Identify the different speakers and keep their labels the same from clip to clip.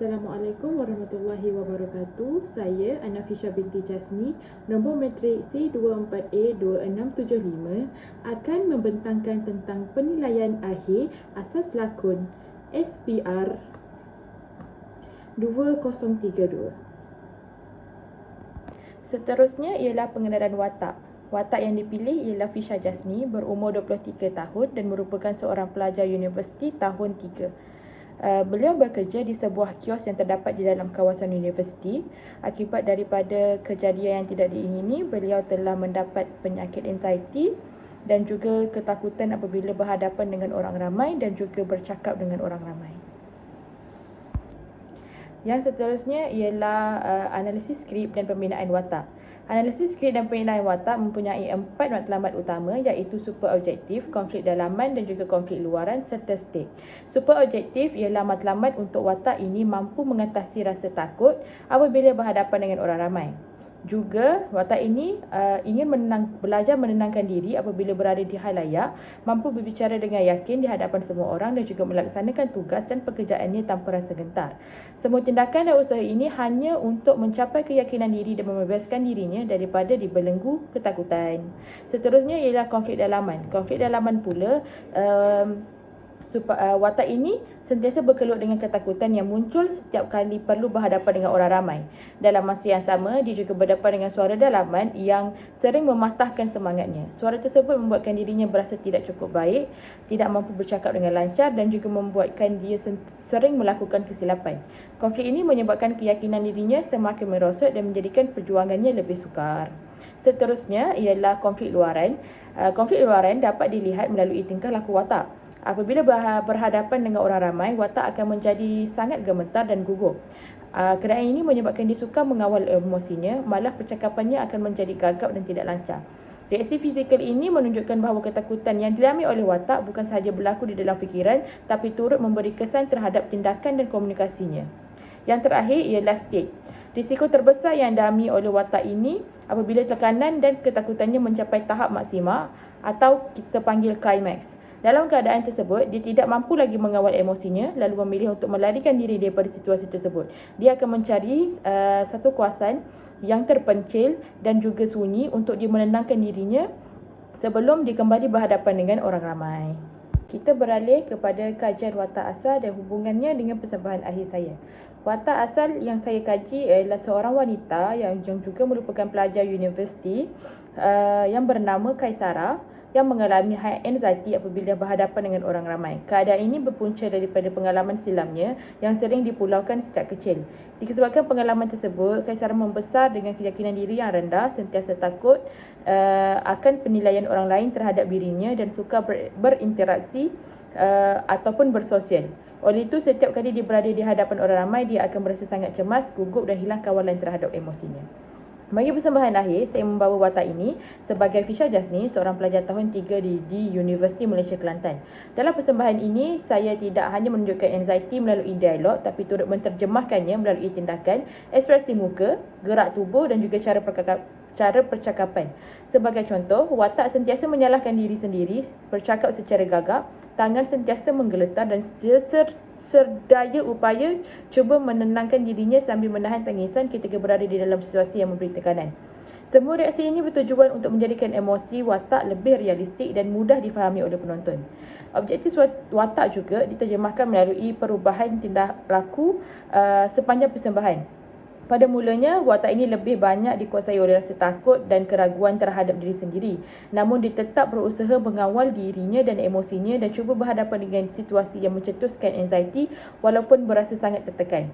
Speaker 1: Assalamualaikum warahmatullahi wabarakatuh. Saya Anafisha binti Jasmi, nombor matrik C24A2675 akan membentangkan tentang penilaian akhir asas lakon SPR 2032. Seterusnya ialah pengenalan watak. Watak yang dipilih ialah Fisha Jasmi, berumur 23 tahun dan merupakan seorang pelajar universiti tahun 3. Beliau bekerja di sebuah kios yang terdapat di dalam kawasan universiti. Akibat daripada kejadian yang tidak diingini, beliau telah mendapat penyakit anxiety dan juga ketakutan apabila berhadapan dengan orang ramai dan juga bercakap dengan orang ramai. Yang seterusnya ialah analisis skrip dan pembinaan watak. Analisis skrip dan pembinaan watak mempunyai 4 matlamat utama, iaitu super objektif, konflik dalaman dan juga konflik luaran serta state. Super objektif ialah matlamat untuk watak ini mampu mengatasi rasa takut apabila berhadapan dengan orang ramai. Juga watak ini ingin belajar menenangkan diri apabila berada di halayak, mampu berbicara dengan yakin di hadapan semua orang dan juga melaksanakan tugas dan pekerjaannya tanpa rasa gentar. Semua tindakan dan usaha ini hanya untuk mencapai keyakinan diri dan membebaskan dirinya daripada dibelenggu ketakutan. Seterusnya ialah konflik dalaman. Konflik dalaman pula watak ini sentiasa berkelut dengan ketakutan yang muncul setiap kali perlu berhadapan dengan orang ramai. Dalam masa yang sama, dia juga berhadapan dengan suara dalaman yang sering mematahkan semangatnya. Suara tersebut membuatkan dirinya berasa tidak cukup baik, tidak mampu bercakap dengan lancar dan juga membuatkan dia sering melakukan kesilapan. Konflik ini menyebabkan keyakinan dirinya semakin merosot dan menjadikan perjuangannya lebih sukar. Seterusnya ialah konflik luaran. Konflik luaran dapat dilihat melalui tingkah laku watak. Apabila berhadapan dengan orang ramai, watak akan menjadi sangat gemetar dan gugup. Keadaan ini menyebabkan dia sukar mengawal emosinya, malah percakapannya akan menjadi gagap dan tidak lancar. Reaksi fizikal ini menunjukkan bahawa ketakutan yang dialami oleh watak bukan sahaja berlaku di dalam fikiran, tapi turut memberi kesan terhadap tindakan dan komunikasinya. Yang terakhir ialah state. Risiko terbesar yang dialami oleh watak ini apabila tekanan dan ketakutannya mencapai tahap maksima atau kita panggil climax. Dalam keadaan tersebut, dia tidak mampu lagi mengawal emosinya lalu memilih untuk melarikan diri daripada situasi tersebut. Dia akan mencari satu kawasan yang terpencil dan juga sunyi untuk dia menenangkan dirinya sebelum dia kembali berhadapan dengan orang ramai. Kita beralih kepada kajian watak asal dan hubungannya dengan persembahan akhir saya. Watak asal yang saya kaji adalah seorang wanita yang juga merupakan pelajar universiti yang bernama Kaisara, yang mengalami high anxiety apabila berhadapan dengan orang ramai. Keadaan ini berpunca daripada pengalaman silamnya yang sering dipulaukan sejak kecil. Disebabkan pengalaman tersebut, Kaisara membesar dengan keyakinan diri yang rendah, sentiasa takut akan penilaian orang lain terhadap dirinya dan suka berinteraksi ataupun bersosial. Oleh itu, setiap kali dia berada di hadapan orang ramai, dia akan berasa sangat cemas, gugup dan hilang kawalan terhadap emosinya. Bagi persembahan akhir, saya membawa watak ini sebagai Fisha Jasmi, seorang pelajar tahun 3 di Universiti Malaysia Kelantan. Dalam persembahan ini, saya tidak hanya menunjukkan anxiety melalui dialog, tapi turut menterjemahkannya melalui tindakan, ekspresi muka, gerak tubuh dan juga cara percakapan. Sebagai contoh, watak sentiasa menyalahkan diri sendiri, bercakap secara gagap, tangan sentiasa menggeletar dan serdaya upaya cuba menenangkan dirinya sambil menahan tangisan ketika berada di dalam situasi yang memberi tekanan. Semua reaksi ini bertujuan untuk menjadikan emosi watak lebih realistik dan mudah difahami oleh penonton. Objektif watak juga diterjemahkan melalui perubahan tindak laku sepanjang persembahan. Pada mulanya, watak ini lebih banyak dikuasai oleh rasa takut dan keraguan terhadap diri sendiri. Namun, dia tetap berusaha mengawal dirinya dan emosinya dan cuba berhadapan dengan situasi yang mencetuskan anxiety walaupun berasa sangat tertekan.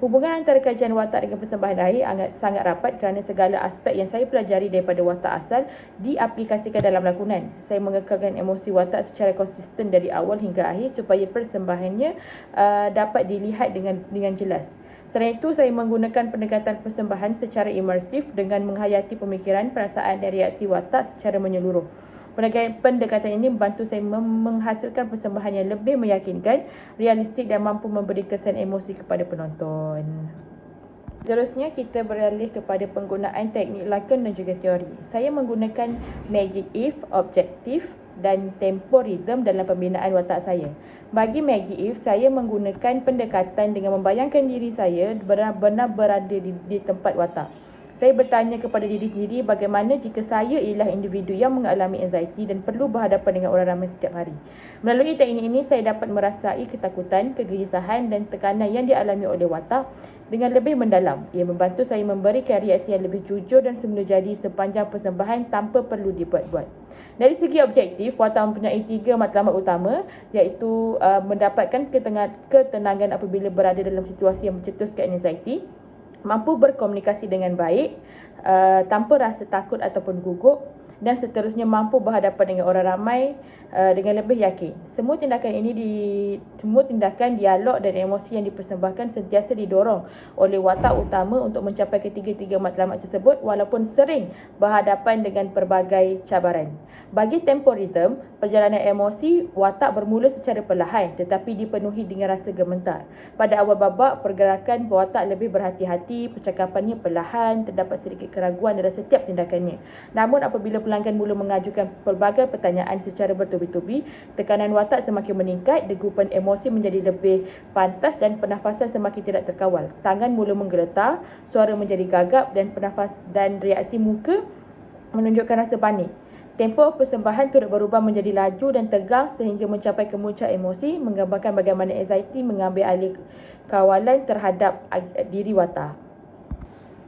Speaker 1: Hubungan antara kajian watak dengan persembahan akhir sangat rapat kerana segala aspek yang saya pelajari daripada watak asal diaplikasikan dalam lakonan. Saya mengekalkan emosi watak secara konsisten dari awal hingga akhir supaya persembahannya dapat dilihat dengan jelas. Selain itu, saya menggunakan pendekatan persembahan secara imersif dengan menghayati pemikiran, perasaan dan reaksi watak secara menyeluruh. Pendekatan ini membantu saya menghasilkan persembahan yang lebih meyakinkan, realistik dan mampu memberi kesan emosi kepada penonton. Seterusnya, kita beralih kepada penggunaan teknik lakon dan juga teori. Saya menggunakan Magic If, Objektif, dan temporism dalam pembinaan watak saya. Bagi Maggie Eve, saya menggunakan pendekatan dengan membayangkan diri saya benar-benar berada di tempat watak. Saya bertanya kepada diri sendiri bagaimana jika saya ialah individu yang mengalami anxiety dan perlu berhadapan dengan orang ramai setiap hari. Melalui teknik ini, saya dapat merasai ketakutan, kegelisahan dan tekanan yang dialami oleh watak dengan lebih mendalam. Ia membantu saya memberikan reaksi yang lebih jujur dan semula jadi sepanjang persembahan tanpa perlu dibuat-buat. Dari segi objektif, watak mempunyai 3 matlamat utama, iaitu mendapatkan ketenangan apabila berada dalam situasi yang mencetuskan anxiety, mampu berkomunikasi dengan baik tanpa rasa takut ataupun gugup, dan seterusnya mampu berhadapan dengan orang ramai dengan lebih yakin. Semua tindakan, dialog dan emosi yang dipersembahkan sentiasa didorong oleh watak utama untuk mencapai ketiga-tiga matlamat tersebut walaupun sering berhadapan dengan pelbagai cabaran. Bagi temporism, perjalanan emosi watak bermula secara perlahan tetapi dipenuhi dengan rasa gemetar. Pada awal babak, pergerakan watak lebih berhati-hati, percakapannya perlahan, terdapat sedikit keraguan dalam setiap tindakannya. Namun apabila pelanggan mula mengajukan pelbagai pertanyaan secara bertubi-tubi, tekanan watak semakin meningkat, degupan emosi menjadi lebih pantas dan pernafasan semakin tidak terkawal. Tangan mula menggeletar, suara menjadi gagap dan reaksi muka menunjukkan rasa panik. Tempo persembahan turut berubah menjadi laju dan tegang sehingga mencapai kemuncak emosi, menggambarkan bagaimana anxiety mengambil alih kawalan terhadap diri watak.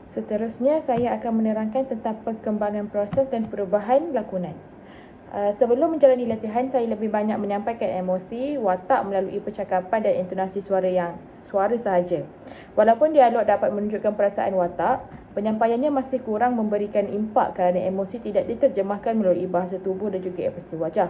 Speaker 1: Seterusnya, saya akan menerangkan tentang perkembangan proses dan perubahan lakonan. Sebelum menjalani latihan, saya lebih banyak menyampaikan emosi watak melalui percakapan dan intonasi suara sahaja. Walaupun dialog dapat menunjukkan perasaan watak, penyampaiannya masih kurang memberikan impak kerana emosi tidak diterjemahkan melalui bahasa tubuh dan juga ekspresi wajah.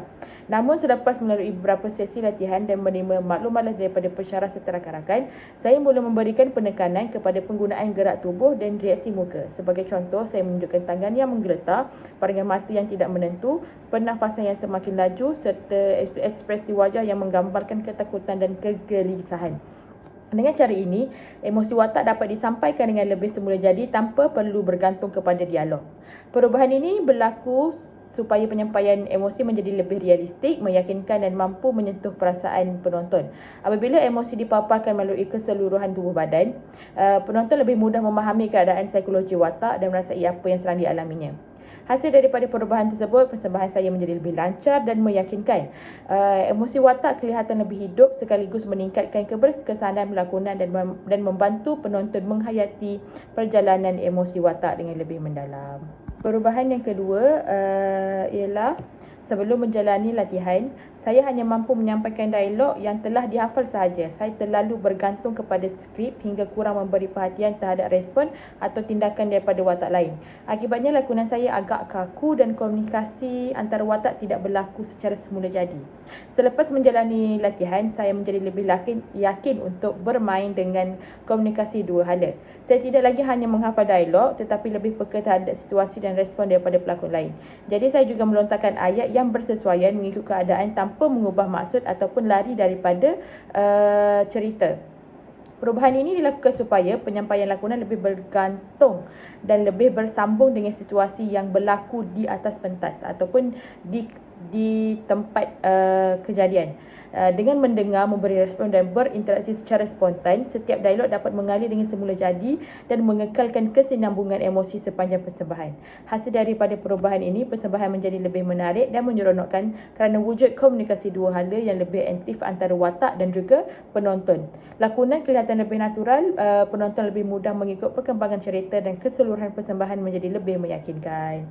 Speaker 1: Namun selepas melalui beberapa sesi latihan dan menerima maklumat daripada pensyarah serta rakan-rakan, saya mula memberikan penekanan kepada penggunaan gerak tubuh dan reaksi muka. Sebagai contoh, saya menunjukkan tangan yang menggeletar, pandangan mata yang tidak menentu, pernafasan yang semakin laju serta ekspresi wajah yang menggambarkan ketakutan dan kegelisahan. Dengan cara ini, emosi watak dapat disampaikan dengan lebih semula jadi tanpa perlu bergantung kepada dialog. Perubahan ini berlaku supaya penyampaian emosi menjadi lebih realistik, meyakinkan dan mampu menyentuh perasaan penonton. Apabila emosi dipaparkan melalui keseluruhan tubuh badan, penonton lebih mudah memahami keadaan psikologi watak dan merasai apa yang sedang dialaminya. Hasil daripada perubahan tersebut, persembahan saya menjadi lebih lancar dan meyakinkan. Emosi watak kelihatan lebih hidup sekaligus meningkatkan keberkesanan lakonan dan membantu penonton menghayati perjalanan emosi watak dengan lebih mendalam. Perubahan yang kedua ialah sebelum menjalani latihan, saya hanya mampu menyampaikan dialog yang telah dihafal sahaja. Saya terlalu bergantung kepada skrip hingga kurang memberi perhatian terhadap respon atau tindakan daripada watak lain. Akibatnya lakonan saya agak kaku dan komunikasi antara watak tidak berlaku secara semula jadi. Selepas menjalani latihan, saya menjadi lebih yakin untuk bermain dengan komunikasi dua hala. Saya tidak lagi hanya menghafal dialog tetapi lebih peka terhadap situasi dan respon daripada pelakon lain. Jadi saya juga melontarkan ayat yang bersesuaian mengikut keadaan tanpa mengubah maksud ataupun lari daripada cerita. Perubahan ini dilakukan supaya penyampaian lakonan lebih bergantung dan lebih bersambung dengan situasi yang berlaku di atas pentas ataupun di tempat kejadian. Dengan mendengar, memberi respon dan berinteraksi secara spontan, setiap dialog dapat mengalir dengan semula jadi dan mengekalkan kesinambungan emosi sepanjang persembahan. Hasil daripada perubahan ini, persembahan menjadi lebih menarik dan menyeronokkan kerana wujud komunikasi dua hala yang lebih aktif antara watak dan juga penonton. Lakonan kelihatan lebih natural, penonton lebih mudah mengikut perkembangan cerita dan keseluruhan persembahan menjadi lebih meyakinkan.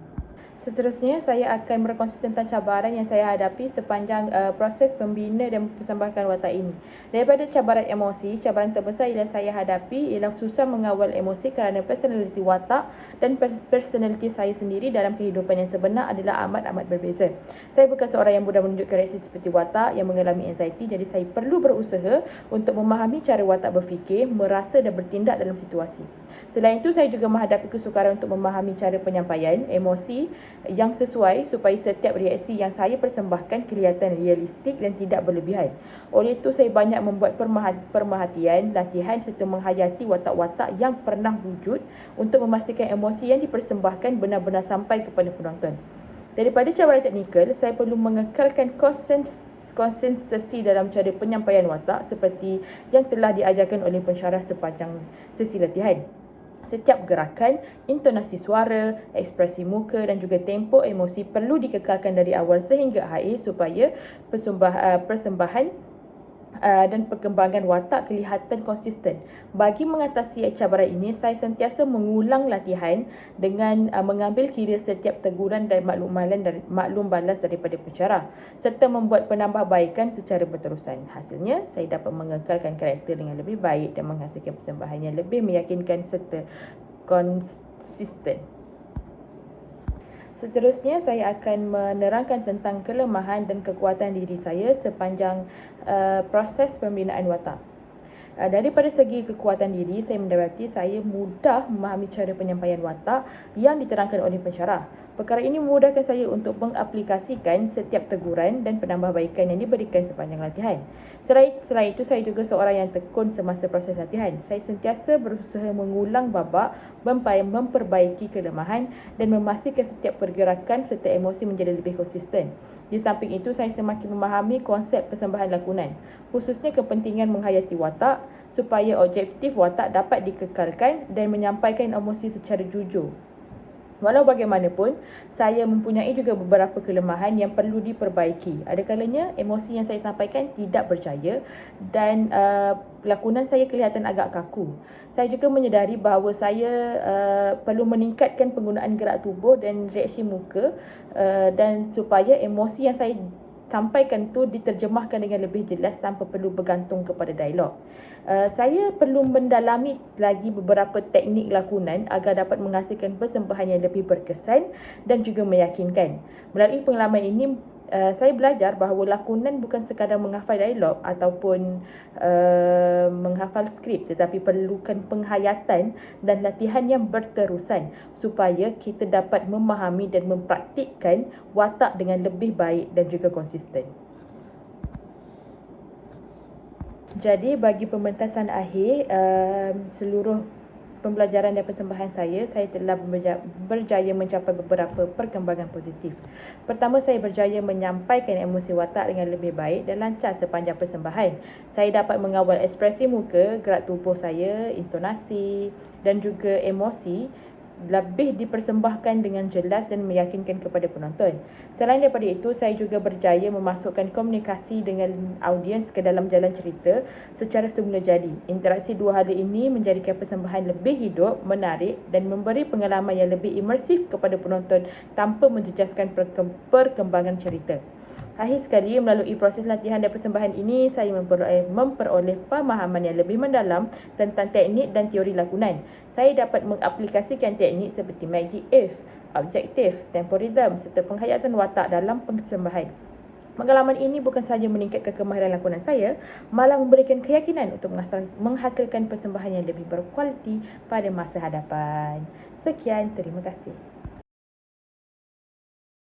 Speaker 1: Seterusnya, saya akan berkongsi tentang cabaran yang saya hadapi sepanjang proses pembina dan persembahan watak ini. Daripada cabaran emosi, cabaran terbesar yang saya hadapi ialah susah mengawal emosi kerana personaliti watak dan personaliti saya sendiri dalam kehidupan yang sebenar adalah amat berbeza. Saya bukan seorang yang mudah menunjukkan reaksi seperti watak yang mengalami anxiety, jadi saya perlu berusaha untuk memahami cara watak berfikir, merasa dan bertindak dalam situasi. Selain itu, saya juga menghadapi kesukaran untuk memahami cara penyampaian emosi yang sesuai supaya setiap reaksi yang saya persembahkan kelihatan realistik dan tidak berlebihan. Oleh itu, saya banyak membuat perhatian, latihan serta menghayati watak-watak yang pernah wujud untuk memastikan emosi yang dipersembahkan benar-benar sampai kepada penonton. Daripada cabaran teknikal, saya perlu mengekalkan konsistensi dalam cara penyampaian watak seperti yang telah diajarkan oleh pensyarah sepanjang sesi latihan. Setiap gerakan, intonasi suara, ekspresi muka dan juga tempo emosi perlu dikekalkan dari awal sehingga akhir supaya persembahan dan perkembangan watak kelihatan konsisten. Bagi mengatasi cabaran ini, saya sentiasa mengulang latihan dengan mengambil kira setiap teguran dan maklum balas daripada pensyarah serta membuat penambahbaikan secara berterusan. Hasilnya, saya dapat mengekalkan karakter dengan lebih baik dan menghasilkan persembahan yang lebih meyakinkan serta konsisten. Seterusnya, saya akan menerangkan tentang kelemahan dan kekuatan diri saya sepanjang proses pembinaan watak. Daripada segi kekuatan diri, saya mendapati saya mudah memahami cara penyampaian watak yang diterangkan oleh pensyarah. Perkara ini memudahkan saya untuk mengaplikasikan setiap teguran dan penambahbaikan yang diberikan sepanjang latihan. Selain itu, saya juga seorang yang tekun semasa proses latihan. Saya sentiasa berusaha mengulang babak, memperbaiki kelemahan dan memastikan setiap pergerakan serta emosi menjadi lebih konsisten. Di samping itu, saya semakin memahami konsep persembahan lakonan, khususnya kepentingan menghayati watak supaya objektif watak dapat dikekalkan dan menyampaikan emosi secara jujur. Walau bagaimanapun, saya mempunyai juga beberapa kelemahan yang perlu diperbaiki. Ada kalanya emosi yang saya sampaikan tidak berjaya dan lakonan saya kelihatan agak kaku. Saya juga menyedari bahawa saya perlu meningkatkan penggunaan gerak tubuh dan reaksi muka dan supaya emosi yang saya sampaikan tu diterjemahkan dengan lebih jelas tanpa perlu bergantung kepada dialog. Saya perlu mendalami lagi beberapa teknik lakonan agar dapat menghasilkan persembahan yang lebih berkesan dan juga meyakinkan. Melalui pengalaman ini, saya belajar bahawa lakonan bukan sekadar menghafal dialog ataupun menghafal skrip, tetapi perlukan penghayatan dan latihan yang berterusan supaya kita dapat memahami dan mempraktikkan watak dengan lebih baik dan juga konsisten. Jadi bagi pementasan akhir seluruh pembelajaran dan persembahan saya telah berjaya mencapai beberapa perkembangan positif. Pertama, saya berjaya menyampaikan emosi watak dengan lebih baik dan lancar sepanjang persembahan. Saya dapat mengawal ekspresi muka, gerak tubuh saya, intonasi dan juga emosi lebih dipersembahkan dengan jelas dan meyakinkan kepada penonton. Selain daripada itu, saya juga berjaya memasukkan komunikasi dengan audiens ke dalam jalan cerita secara semula jadi. Interaksi dua hal ini menjadikan persembahan lebih hidup, menarik dan memberi pengalaman yang lebih imersif kepada penonton tanpa menjejaskan perkembangan cerita. Akhir sekali, melalui proses latihan dan persembahan ini, saya memperoleh pemahaman yang lebih mendalam tentang teknik dan teori lakonan. Saya dapat mengaplikasikan teknik seperti magic if, objektif, tempo rhythm serta penghayatan watak dalam persembahan. Pengalaman ini bukan sahaja meningkatkan kemahiran lakonan saya, malah memberikan keyakinan untuk menghasilkan persembahan yang lebih berkualiti pada masa hadapan. Sekian, terima kasih.